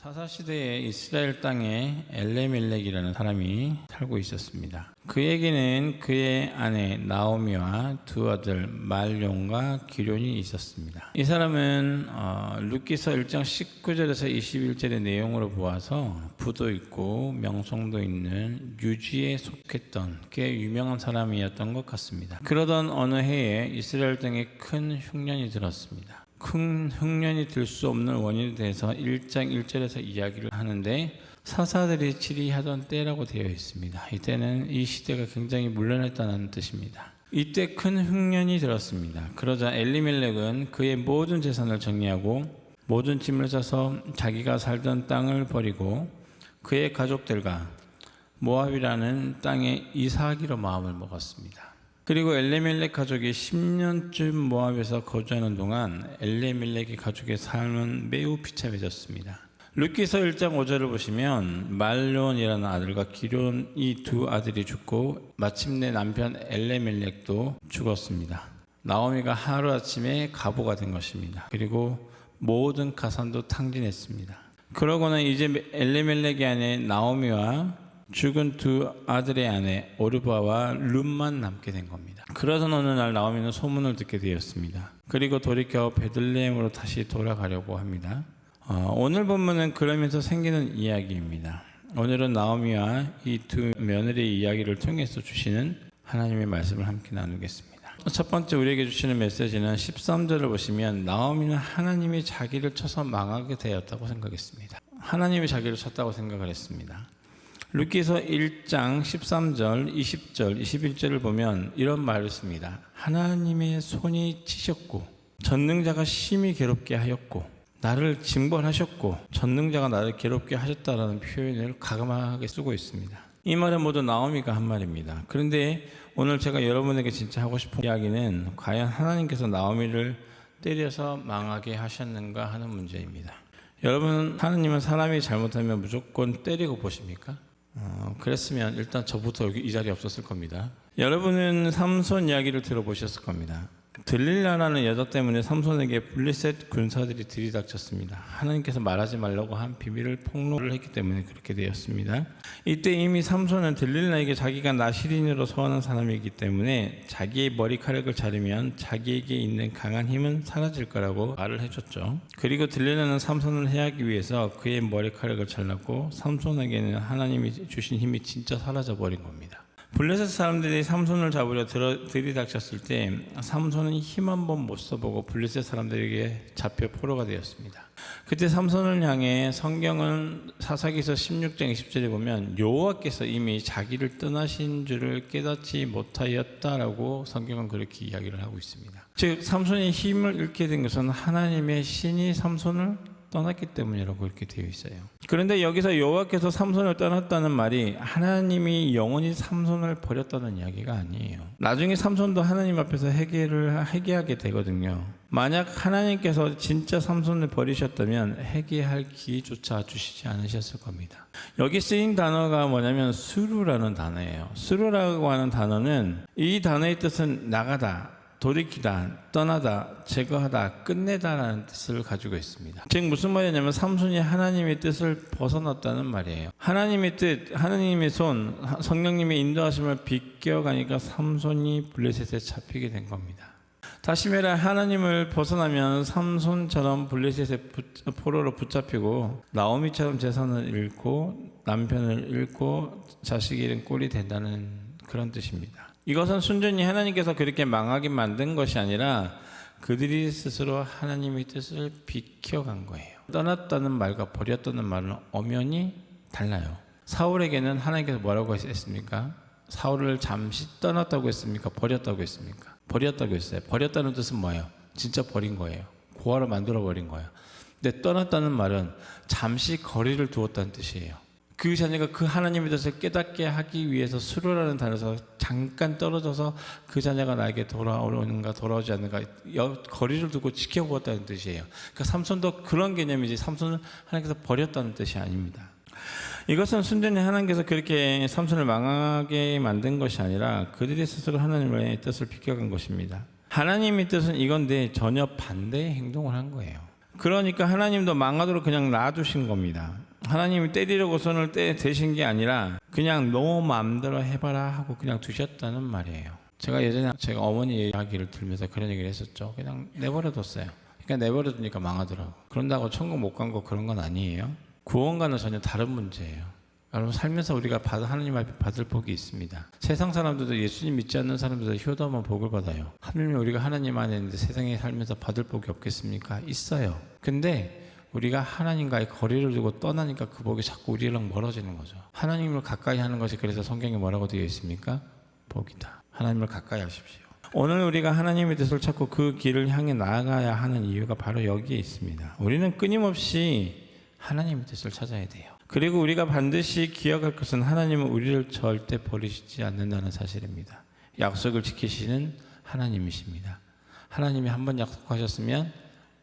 사사시대에 이스라엘 땅에 엘레멜렉이라는 사람이 살고 있었습니다. 그에게는 그의 아내 나오미와 두 아들 말론과 기럯이 있었습니다. 이 사람은 룻기서 1장 19절에서 21절의 내용으로 보아서 부도 있고 명성도 있는 유지에 속했던 꽤 유명한 사람이었던 것 같습니다. 그러던 어느 해에 이스라엘 땅에 큰 흉년이 들었습니다. 큰 흉년이 들 수 없는 원인에 대해서 1장 1절에서 이야기를 하는데 사사들이 치리하던 때라고 되어 있습니다. 이때는 이 시대가 굉장히 문란했다는 뜻입니다. 이때 큰 흉년이 들었습니다. 그러자 엘리멜렉은 그의 모든 재산을 정리하고 모든 짐을 싸서 자기가 살던 땅을 버리고 그의 가족들과 모압이라는 땅에 이사하기로 마음을 먹었습니다. 그리고 엘레멜렉 가족이 10년쯤 모압에서 거주하는 동안 엘레멜렉의 가족의 삶은 매우 비참해졌습니다. 룻기서 1장 5절을 보시면 말론이라는 아들과 기럯 이 두 아들이 죽고 마침내 남편 엘레멜렉도 죽었습니다. 나오미가 하루아침에 가보가 된 것입니다. 그리고 모든 가산도 탕진했습니다. 그러고는 이제 엘레멜렉의 아내 나오미와 죽은 두 아들의 아내 오르바와 룻만 남게 된 겁니다. 그러던 어느 날 나오미는 소문을 듣게 되었습니다. 그리고 돌이켜 베들레헴으로 다시 돌아가려고 합니다. 오늘 본문은 그러면서 생기는 이야기입니다. 오늘은 나오미와 이 두 며느리의 이야기를 통해서 주시는 하나님의 말씀을 함께 나누겠습니다. 첫 번째 우리에게 주시는 메시지는 13절을 보시면 나오미는 하나님이 자기를 쳐서 망하게 되었다고 생각했습니다. 하나님이 자기를 쳤다고 생각을 했습니다. 룻기서 1장 13절, 20절, 21절을 보면 이런 말을 씁니다. 하나님의 손이 치셨고 전능자가 심히 괴롭게 하였고 나를 징벌하셨고 전능자가 나를 괴롭게 하셨다라는 표현을 가감하게 쓰고 있습니다. 이 말은 모두 나오미가 한 말입니다. 그런데 오늘 제가 여러분에게 진짜 하고 싶은 이야기는 과연 하나님께서 나오미를 때려서 망하게 하셨는가 하는 문제입니다. 여러분, 하나님은 사람이 잘못하면 무조건 때리고 보십니까? 그랬으면 일단 저부터 여기 이 자리에 없었을 겁니다. 여러분은 삼손 이야기를 들어보셨을 겁니다. 들릴라라는 여자 때문에 삼손에게 블레셋 군사들이 들이닥쳤습니다. 하나님께서 말하지 말라고 한 비밀을 폭로를 했기 때문에 그렇게 되었습니다. 이때 이미 삼손은 들릴라에게 자기가 나시린으로 서원한 사람이기 때문에 자기의 머리카락을 자르면 자기에게 있는 강한 힘은 사라질 거라고 말을 해줬죠. 그리고 들릴라는 삼손을 해하기 위해서 그의 머리카락을 잘랐고 삼손에게는 하나님이 주신 힘이 진짜 사라져 버린 겁니다. 블레셋 사람들이 삼손을 잡으려 들이닥쳤을 때 삼손은 힘 한 번 못 써보고 블레셋 사람들에게 잡혀 포로가 되었습니다. 그때 삼손을 향해 성경은 사사기서 16장 20절에 보면 여호와께서 이미 자기를 떠나신 줄을 깨닫지 못하였다라고 성경은 그렇게 이야기를 하고 있습니다. 즉 삼손이 힘을 잃게 된 것은 하나님의 신이 삼손을 떠났기 때문이라고 이렇게 되어 있어요. 그런데 여기서 여호와께서 삼손을 떠났다는 말이 하나님이 영원히 삼손을 버렸다는 이야기가 아니에요. 나중에 삼손도 하나님 앞에서 회개하게 되거든요. 만약 하나님께서 진짜 삼손을 버리셨다면 회개할 기회조차 주시지 않으셨을 겁니다. 여기 쓰인 단어가 뭐냐면 수루라는 단어예요. 수루라고 하는 단어는 이 단어의 뜻은 나가다, 돌이키다, 떠나다, 제거하다, 끝내다라는 뜻을 가지고 있습니다. 즉 무슨 말이냐면 삼손이 하나님의 뜻을 벗어났다는 말이에요. 하나님의 뜻, 하나님의 손, 성령님의 인도하심을 비껴가니까 삼손이 블레셋에 잡히게 된 겁니다. 다시 말해 하나님을 벗어나면 삼손처럼 블레셋의 포로로 붙잡히고 나오미처럼 재산을 잃고 남편을 잃고 자식이 잃은 꼴이 된다는 그런 뜻입니다. 이것은 순전히 하나님께서 그렇게 망하게 만든 것이 아니라 그들이 스스로 하나님의 뜻을 비켜간 거예요. 떠났다는 말과 버렸다는 말은 엄연히 달라요. 사울에게는 하나님께서 뭐라고 했습니까? 사울을 잠시 떠났다고 했습니까? 버렸다고 했습니까? 버렸다고 했어요. 버렸다는 뜻은 뭐예요? 진짜 버린 거예요. 고아로 만들어 버린 거예요. 근데 떠났다는 말은 잠시 거리를 두었다는 뜻이에요. 그 자녀가 그 하나님의 뜻을 깨닫게 하기 위해서 수로라는 단어에서 잠깐 떨어져서 그 자녀가 나에게 돌아오는가 돌아오지 않는가 거리를 두고 지켜보았다는 뜻이에요. 그러니까 삼손도 그런 개념이지 삼손을 하나님께서 버렸다는 뜻이 아닙니다. 이것은 순전히 하나님께서 그렇게 삼손을 망하게 만든 것이 아니라 그들이 스스로 하나님의 뜻을 비껴간 것입니다. 하나님의 뜻은 이건데 전혀 반대의 행동을 한 거예요. 그러니까 하나님도 망하도록 그냥 놔두신 겁니다. 하나님이 때리려고 손을 대신 게 아니라 그냥 너 마음대로 해봐라 하고 그냥 두셨다는 말이에요. 제가 예전에 제가 어머니 이야기를 들으면서 그런 얘기를 했었죠. 그냥 내버려뒀어요. 그러니까 내버려두니까 망하더라고. 그런다고 천국 못 간 거 그런 건 아니에요. 구원과는 전혀 다른 문제예요. 여러분 살면서 우리가 하나님 앞에 받을 복이 있습니다. 세상 사람들도 예수님 믿지 않는 사람들도 효도하면 복을 받아요. 하물며 우리가 하나님 안에 있는데 세상에 살면서 받을 복이 없겠습니까? 있어요. 근데 우리가 하나님과의 거리를 두고 떠나니까 그 복이 자꾸 우리랑 멀어지는 거죠. 하나님을 가까이 하는 것이 그래서 성경에 뭐라고 되어 있습니까? 복이다. 하나님을 가까이 하십시오. 오늘 우리가 하나님의 뜻을 찾고 그 길을 향해 나아가야 하는 이유가 바로 여기에 있습니다. 우리는 끊임없이 하나님의 뜻을 찾아야 돼요. 그리고 우리가 반드시 기억할 것은 하나님은 우리를 절대 버리시지 않는다는 사실입니다. 약속을 지키시는 하나님이십니다. 하나님이 한번 약속하셨으면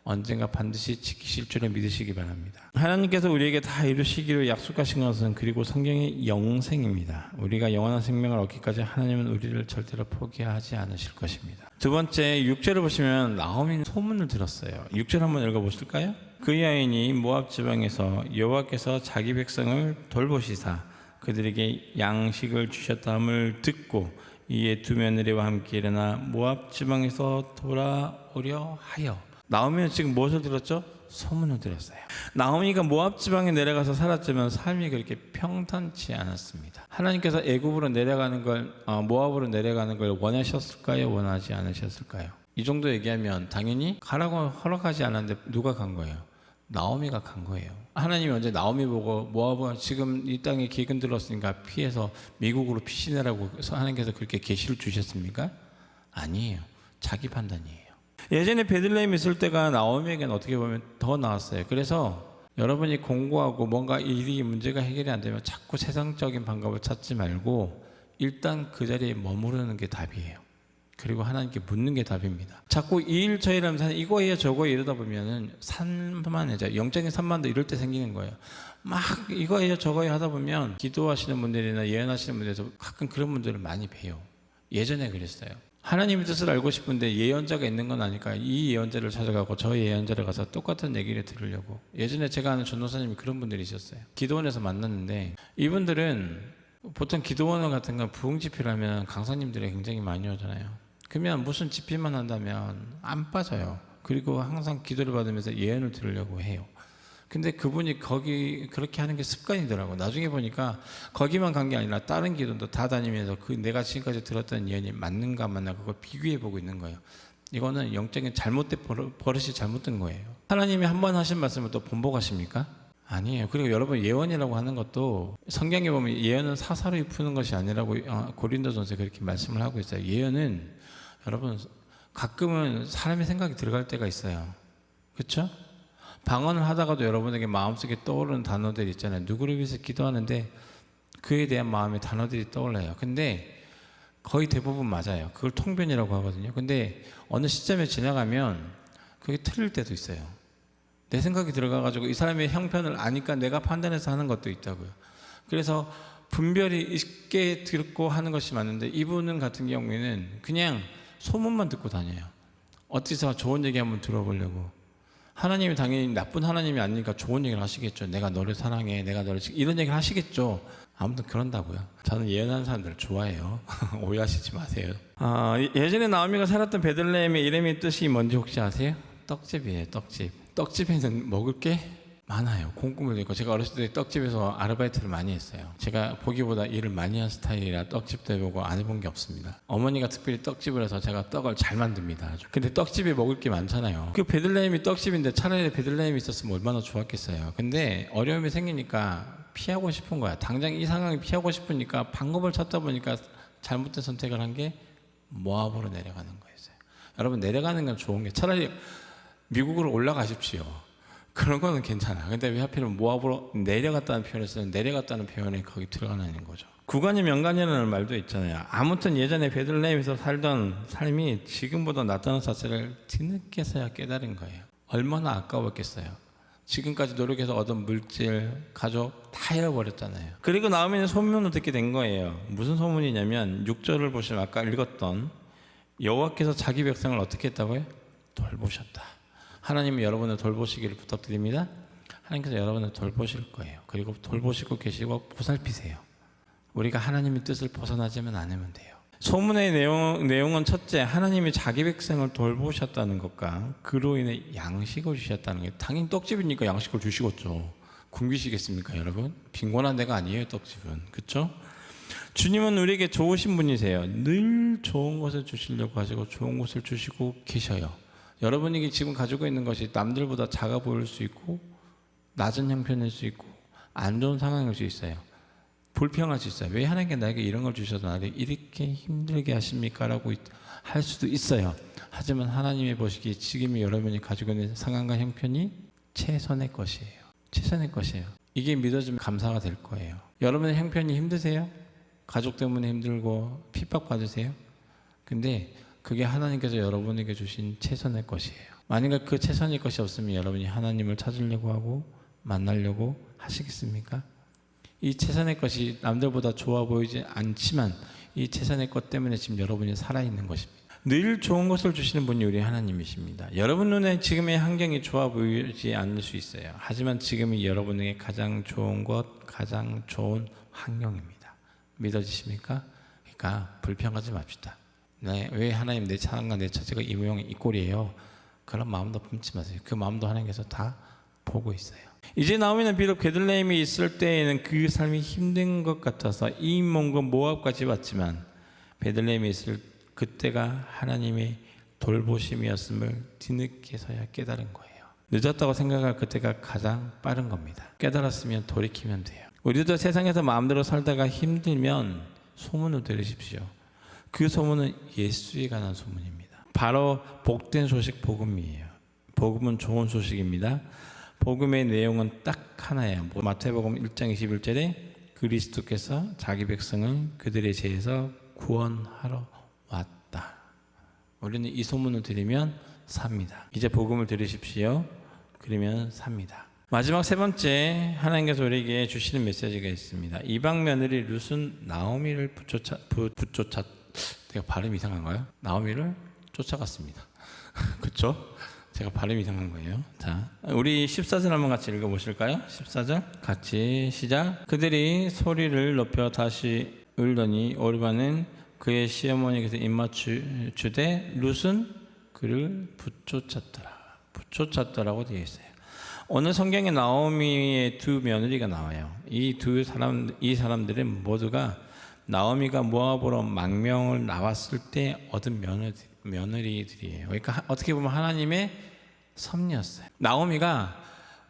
언젠가 반드시 지키실 줄을 믿으시기 바랍니다. 하나님께서 우리에게 다 이루시기로 약속하신 것은 그리고 성경의 영생입니다. 우리가 영원한 생명을 얻기까지 하나님은 우리를 절대로 포기하지 않으실 것입니다. 두 번째 6절을 보시면 나오미 소문을 들었어요. 6절 한번 읽어보실까요? 그 여인이 모압 지방에서 여호와께서 자기 백성을 돌보시사 그들에게 양식을 주셨다함을 듣고 이에 두 며느리와 함께 일어나 모압 지방에서 돌아오려 하여. 나오미는 지금 무엇을 들었죠? 소문을 들었어요. 나오미가 모압 지방에 내려가서 살았지만 삶이 그렇게 평탄치 않았습니다. 하나님께서 애굽으로 내려가는 걸 모압으로 내려가는 걸 원하셨을까요? 원하지 않으셨을까요? 이 정도 얘기하면 당연히 가라고 허락하지 않았는데 누가 간 거예요? 나오미가 간 거예요. 하나님이 언제 나오미 보고 모압은 지금 이 땅에 기근 들었으니까 피해서 미국으로 피신하라고 하나님께서 그렇게 계시를 주셨습니까? 아니에요. 자기 판단이에요. 예전에 베들레헴 있을 때가 나오미에게는 어떻게 보면 더 나았어요. 그래서 여러분이 공부하고 뭔가 일이 문제가 해결이 안 되면 자꾸 세상적인 방법을 찾지 말고 일단 그 자리에 머무르는 게 답이에요. 그리고 하나님께 묻는 게 답입니다. 자꾸 이 일 저 일 하면서 이거예요 저거예요 이러다 보면은 산만해져요. 영적인 산만도 이럴 때 생기는 거예요. 막 이거예요 저거예요 하다 보면 기도하시는 분들이나 예언하시는 분들에서 가끔 그런 분들을 많이 봬요. 예전에 그랬어요. 하나님의 뜻을 알고 싶은데 예언자가 있는 건 아니까 이 예언자를 찾아가고 저 예언자를 가서 똑같은 얘기를 들으려고. 예전에 제가 아는 전도사님이 그런 분들이 있었어요. 기도원에서 만났는데 이분들은 보통 기도원 같은 건 부흥 집회를 하면 강사님들이 굉장히 많이 오잖아요. 그러면 무슨 집회만 한다면 안 빠져요. 그리고 항상 기도를 받으면서 예언을 들으려고 해요. 근데 그분이 거기 그렇게 하는 게 습관이더라고. 나중에 보니까 거기만 간 게 아니라 다른 기도도 다 다니면서 그 내가 지금까지 들었던 예언이 맞는가 맞나 그걸 비교해 보고 있는 거예요. 이거는 영적인 잘못된 버릇이 잘못된 거예요. 하나님이 한 번 하신 말씀을 또 번복하십니까? 아니에요. 그리고 여러분 예언이라고 하는 것도 성경에 보면 예언은 사사로이 푸는 것이 아니라고 고린도전서에 그렇게 말씀을 하고 있어요. 예언은 여러분 가끔은 사람의 생각이 들어갈 때가 있어요. 그렇죠? 방언을 하다가도 여러분에게 마음속에 떠오르는 단어들이 있잖아요. 누구를 위해서 기도하는데 그에 대한 마음의 단어들이 떠올라요. 근데 거의 대부분 맞아요. 그걸 통변이라고 하거든요. 근데 어느 시점에 지나가면 그게 틀릴 때도 있어요. 내 생각이 들어가가지고 이 사람의 형편을 아니까 내가 판단해서 하는 것도 있다고요. 그래서 분별이 있게 듣고 하는 것이 맞는데 이분 같은 경우에는 그냥 소문만 듣고 다녀요. 어디서 좋은 얘기 한번 들어보려고. 하나님이 당연히 나쁜 하나님이 아니니까 좋은 얘기를 하시겠죠. 내가 너를 사랑해, 내가 너를 이런 얘기를 하시겠죠. 아무튼 그런다고요. 저는 예언하는 사람들을 좋아해요. 오해하시지 마세요. 예전에 나오미가 살았던 베들레헴의 이름의 뜻이 뭔지 혹시 아세요? 떡집이에요. 떡집. 떡집에는 먹을 게 많아요. 콩국물도 있고. 제가 어렸을 때 떡집에서 아르바이트를 많이 했어요. 제가 보기보다 일을 많이 한 스타일이라 떡집도 해보고 안 해본 게 없습니다. 어머니가 특별히 떡집을 해서 제가 떡을 잘 만듭니다. 근데 떡집에 먹을 게 많잖아요. 그 베들레헴이 떡집인데 차라리 베들레헴이 있었으면 얼마나 좋았겠어요. 근데 어려움이 생기니까 피하고 싶은 거야. 당장 이 상황이 피하고 싶으니까 방법을 찾다 보니까 잘못된 선택을 한 게 모압으로 내려가는 거였어요. 여러분 내려가는 건 좋은 게 차라리 미국으로 올라가십시오. 그런 거는 괜찮아. 근데 왜 하필이면 모압으로 내려갔다는 표현을 쓰는 내려갔다는 표현이 거기 들어가는 거죠. 구간이 명간이라는 말도 있잖아요. 아무튼 예전에 베들레헴에서 살던 삶이 지금보다 낫다는 사실을 뒤늦게서야 깨달은 거예요. 얼마나 아까웠겠어요. 지금까지 노력해서 얻은 물질, 가족 다 잃어버렸잖아요. 그리고 나오미는 소문을 듣게 된 거예요. 무슨 소문이냐면 6절을 보시면 아까 읽었던 여호와께서 자기 백성을 어떻게 했다고요? 돌보셨다. 하나님이 여러분을 돌보시기를 부탁드립니다. 하나님께서 여러분을 돌보실 거예요. 그리고 돌보시고 계시고 보살피세요. 우리가 하나님의 뜻을 벗어나지만 않으면 돼요. 소문의 내용은 첫째, 하나님이 자기 백성을 돌보셨다는 것과 그로 인해 양식을 주셨다는 게, 당연히 떡집이니까 양식을 주시겠죠. 굶기시겠습니까 여러분? 빈곤한 데가 아니에요 떡집은. 그렇죠? 주님은 우리에게 좋으신 분이세요. 늘 좋은 것을 주시려고 하시고 좋은 것을 주시고 계셔요. 여러분이 지금 가지고 있는 것이 남들보다 작아 보일 수 있고 낮은 형편일 수 있고 안 좋은 상황일 수 있어요. 불평할 수 있어요. 왜 하나님께 나에게 이런 걸 주셔서 나를 이렇게 힘들게 하십니까? 라고 할 수도 있어요. 하지만 하나님이 보시기에 지금 여러분이 가지고 있는 상황과 형편이 최선의 것이에요. 최선의 것이에요. 이게 믿어지면 감사가 될 거예요. 여러분의 형편이 힘드세요? 가족 때문에 힘들고 핍박받으세요? 근데 그게 하나님께서 여러분에게 주신 최선의 것이에요. 만약에 그 최선의 것이 없으면 여러분이 하나님을 찾으려고 하고 만나려고 하시겠습니까? 이 최선의 것이 남들보다 좋아 보이지 않지만 이 최선의 것 때문에 지금 여러분이 살아있는 것입니다. 늘 좋은 것을 주시는 분이 우리 하나님이십니다. 여러분 눈에 지금의 환경이 좋아 보이지 않을 수 있어요. 하지만 지금이 여러분에게 가장 좋은 것, 가장 좋은 환경입니다. 믿어지십니까? 그러니까 불평하지 맙시다. 왜 하나님 내 상황과 내 처지가 이 모양이 이 꼴이에요? 그런 마음도 품지 마세요. 그 마음도 하나님께서 다 보고 있어요. 이제 나오미는 비록 베들레헴에 있을 때에는 그 삶이 힘든 것 같아서 이 먼 모압까지 왔지만 베들레헴에 있을 그때가 하나님의 돌보심이었음을 뒤늦게서야 깨달은 거예요. 늦었다고 생각할 그때가 가장 빠른 겁니다. 깨달았으면 돌이키면 돼요. 우리도 세상에서 마음대로 살다가 힘들면 소문을 들으십시오. 그 소문은 예수에 관한 소문입니다. 바로 복된 소식 복음이에요. 복음은 좋은 소식입니다. 복음의 내용은 딱 하나예요. 마태복음 1장 21절에 그리스도께서 자기 백성을 그들의 죄에서 구원하러 왔다. 우리는 이 소문을 들으면 삽니다. 이제 복음을 들으십시오. 그러면 삽니다. 마지막 세 번째, 하나님께서 우리에게 주시는 메시지가 있습니다. 이방 며느리 룻은 나오미를 내가 발음이 이상한가요? 나오미를 쫓아갔습니다. 그렇죠? 제가 발음이 이상한 거예요. 자, 우리 14절 한번 같이 읽어보실까요? 14절 같이 시작. 그들이 소리를 높여 다시 울더니 오르바는 그의 시어머니께서 입맞추되 룻은 그를 붙쫓았더라고 되어 있어요. 오늘 성경에 나오미의 두 며느리가 나와요. 이 사람들은 모두가 나오미가 모압으로 망명을 나왔을 때 얻은 며느리들이에요. 그러니까 어떻게 보면 하나님의 섭리였어요. 나오미가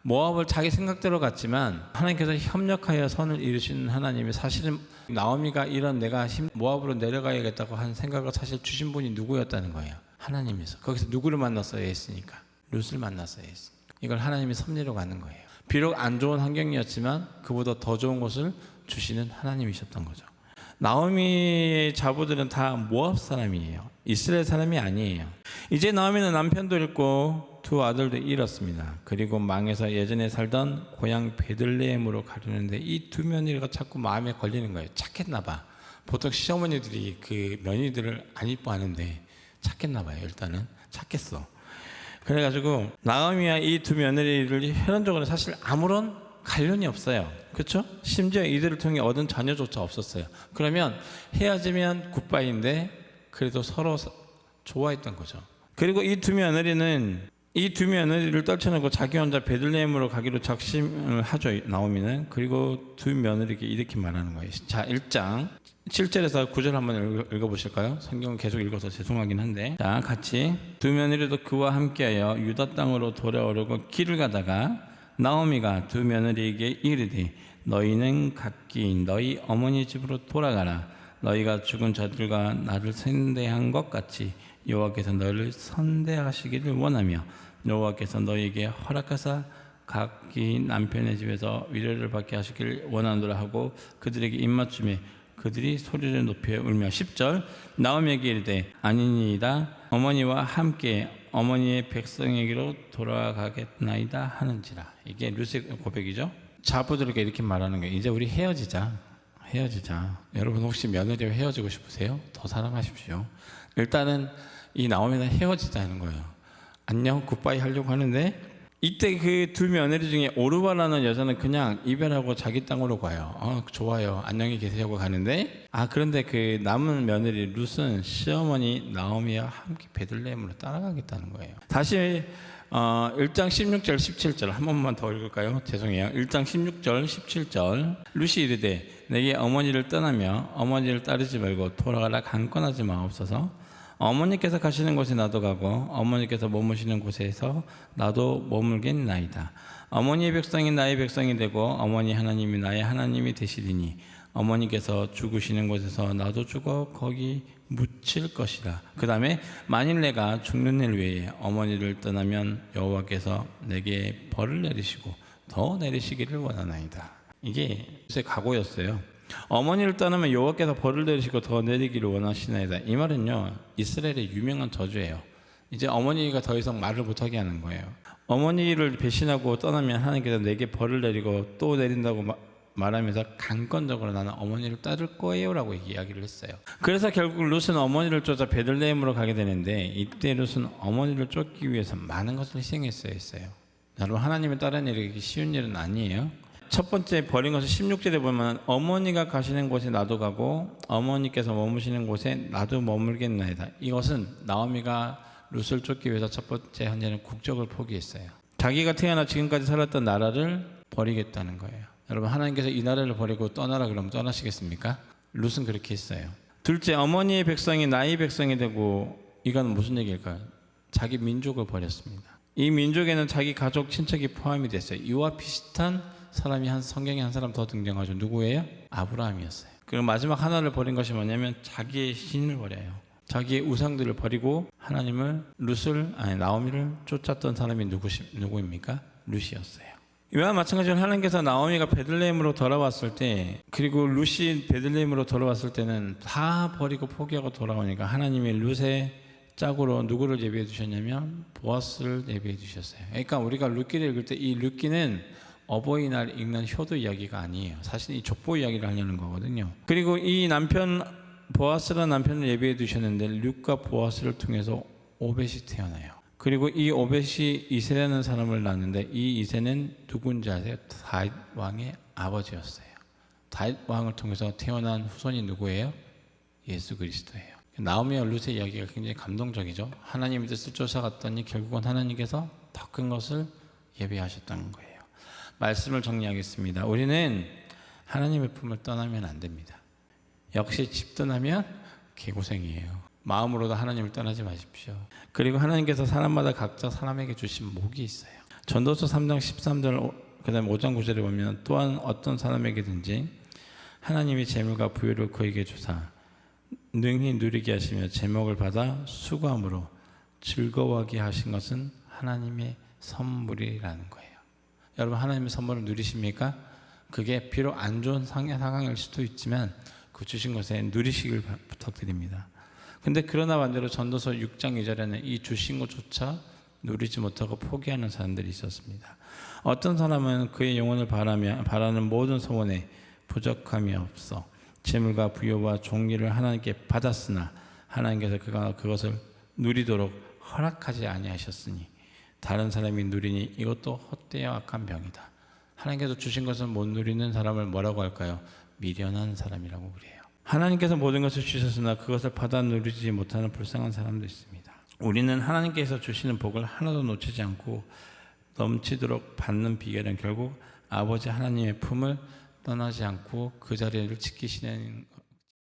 모압을 자기 생각대로 갔지만 하나님께서 협력하여 선을 이루시는 하나님이, 사실은 나오미가 이런 내가 모압으로 내려가야겠다고 한 생각을 사실 주신 분이 누구였다는 거예요? 하나님이서. 거기서 누구를 만났어야 했으니까? 룻을 만났어야 했으니까. 이걸 하나님이 섭리로 가는 거예요. 비록 안 좋은 환경이었지만 그보다 더 좋은 것을 주시는 하나님이셨던 거죠. 나오미의 자부들은 다 모압 사람이에요. 이스라엘 사람이 아니에요. 이제 나오미는 남편도 잃고 두 아들도 잃었습니다. 그리고 망해서 예전에 살던 고향 베들레헴으로 가려는데 이 두 며느리가 자꾸 마음에 걸리는 거예요. 착했나 봐. 보통 시어머니들이 그 며느리들을 안 이뻐하는데 착했나 봐요. 일단은 착했어. 그래가지고 나오미와 이 두 며느리를 혈연적으로 사실 아무런 관련이 없어요. 그렇죠? 심지어 이들을 통해 얻은 자녀조차 없었어요. 그러면 헤어지면 굿바이인데 그래도 서로 좋아했던 거죠. 그리고 이 두 며느리를 떨쳐내고 자기 혼자 베들레헴으로 가기로 작심을 하죠. 나오미는. 그리고 두 며느리에게 이렇게 말하는 거예요. 자, 1장 7절에서 9절 한번 읽어보실까요? 성경은 계속 읽어서 죄송하긴 한데. 자, 같이. 두 며느리도 그와 함께하여 유다 땅으로 돌아오려고 길을 가다가 나오미가 두 며느리에게 이르되 너희는 각기 너희 어머니 집으로 돌아가라. 너희가 죽은 자들과 나를 선대한 것 같이 여호와께서 너희를 선대하시기를 원하며 여호와께서 너희에게 허락하사 각기 남편의 집에서 위로를 받게 하시기를 원하노라 하고 그들에게 입맞춤에 그들이 소리를 높여 울며 10절 나오미에게 이르되 아니니이다 어머니와 함께 어머니의 백성에게로 돌아가겠나이다 하는지라. 이게 룻의 고백이죠. 자부들에게 이렇게 말하는 거예요. 이제 우리 헤어지자. 여러분 혹시 며느리와 헤어지고 싶으세요? 더 사랑하십시오. 일단은 이 나오미는 헤어지자는 거예요. 안녕 굿바이 하려고 하는데 이때 그 두 며느리 중에 오르바라는 여자는 그냥 이별하고 자기 땅으로 가요. 좋아요. 안녕히 계세요 가는데 그런데 그 남은 며느리 룻은 시어머니 나오미와 함께 베들레헴으로 따라가겠다는 거예요. 다시 1장 16절 17절 한 번만 더 읽을까요? 죄송해요. 1장 16절 17절 룻이 이르되 내게 어머니를 떠나며 어머니를 따르지 말고 돌아가라 강권하지 마옵소서. 어머니께서 가시는 곳에 나도 가고 어머니께서 머무시는 곳에서 나도 머물겠나이다. 어머니의 백성이 나의 백성이 되고 어머니 하나님이 나의 하나님이 되시리니 어머니께서 죽으시는 곳에서 나도 죽어 거기 묻힐 것이다. 그 다음에 만일 내가 죽는 일 외에 어머니를 떠나면 여호와께서 내게 벌을 내리시고 더 내리시기를 원하나이다. 이게 룻의 각오였어요. 어머니를 떠나면 여호와께서 벌을 내리시고 더 내리기를 원하시나이다. 이 말은요 이스라엘의 유명한 저주예요. 이제 어머니가 더 이상 말을 못하게 하는 거예요. 어머니를 배신하고 떠나면 하나님께서 내게 벌을 내리고 또 내린다고 말하면서 강권적으로 나는 어머니를 따를 거예요 라고 이야기를 했어요. 그래서 결국 룻은 어머니를 쫓아 베들레헴으로 가게 되는데 이때 룻은 어머니를 쫓기 위해서 많은 것을 희생했어야 했어요. 여러분 하나님을 따르는 일이 쉬운 일은 아니에요. 첫 번째 버린 것은 16절에 보면 어머니가 가시는 곳에 나도 가고 어머니께서 머무시는 곳에 나도 머물겠나이다. 이것은 나오미가 룻을 쫓기 위해서 첫 번째 현재는 국적을 포기했어요. 자기가 태어나 지금까지 살았던 나라를 버리겠다는 거예요. 여러분 하나님께서 이 나라를 버리고 떠나라 그러면 떠나시겠습니까? 룻은 그렇게 했어요. 둘째, 어머니의 백성이 나의 백성이 되고 이건 무슨 얘기일까요? 자기 민족을 버렸습니다. 이 민족에는 자기 가족 친척이 포함이 됐어요. 이와 비슷한 사람이 성경에 한 사람 더 등장하죠. 누구예요? 아브라함이었어요. 그리고 마지막 하나를 버린 것이 뭐냐면 자기의 신을 버려요. 자기의 우상들을 버리고 하나님을 나오미를 쫓았던 사람이 누구입니까? 룻이었어요. 이와 마찬가지로 하나님께서 나오미가 베들레헴으로 돌아왔을 때 그리고 룻이 베들레헴으로 돌아왔을 때는 다 버리고 포기하고 돌아오니까 하나님이 룻의 짝으로 누구를 예비해 두셨냐면 보아스를 예비해 두셨어요. 그러니까 우리가 룻기를 읽을 때 이 룻기는 어버이날 읽는 효도 이야기가 아니에요. 사실 이 족보 이야기를 하려는 거거든요. 그리고 이 남편 보아스라는 남편을 예비해 두셨는데 룻과 보아스를 통해서 오벳이 태어나요. 그리고 이 오벳이 이세라는 사람을 낳는데 이 이세는 누군지 아세요? 다윗 왕의 아버지였어요. 다윗 왕을 통해서 태어난 후손이 누구예요? 예수 그리스도예요. 나오미와 룻의 이야기가 굉장히 감동적이죠. 하나님의 뜻을 쫓아갔더니 결국은 하나님께서 더 큰 것을 예비하셨다는 거예요. 말씀을 정리하겠습니다. 우리는 하나님의 품을 떠나면 안 됩니다. 역시 집 떠나면 개고생이에요. 마음으로도 하나님을 떠나지 마십시오. 그리고 하나님께서 사람마다 각자 사람에게 주신 복이 있어요. 전도서 3장 13절 그 다음에 5장 9절에 보면 또한 어떤 사람에게든지 하나님이 재물과 부유를 그에게 주사 능히 누리게 하시며 제목을 받아 수고함으로 즐거워하게 하신 것은 하나님의 선물이라는 거예요. 여러분 하나님의 선물을 누리십니까? 그게 비록 안 좋은 상황일 수도 있지만 그 주신 것에 누리시길 부탁드립니다. 근데 그러나 반대로 전도서 6장 2절에는 이 주신 것조차 누리지 못하고 포기하는 사람들이 있었습니다. 어떤 사람은 그의 영혼을 바라는 모든 소원에 부족함이 없어 재물과 부여와 종기를 하나님께 받았으나 하나님께서 그것을 누리도록 허락하지 아니하셨으니 다른 사람이 누리니 이것도 헛되어 악한 병이다. 하나님께서 주신 것을 못 누리는 사람을 뭐라고 할까요? 미련한 사람이라고 그래요. 하나님께서 모든 것을 주셨으나 그것을 받아 누리지 못하는 불쌍한 사람도 있습니다. 우리는 하나님께서 주시는 복을 하나도 놓치지 않고 넘치도록 받는 비결은 결국 아버지 하나님의 품을 떠나지 않고 그 자리를 지키시는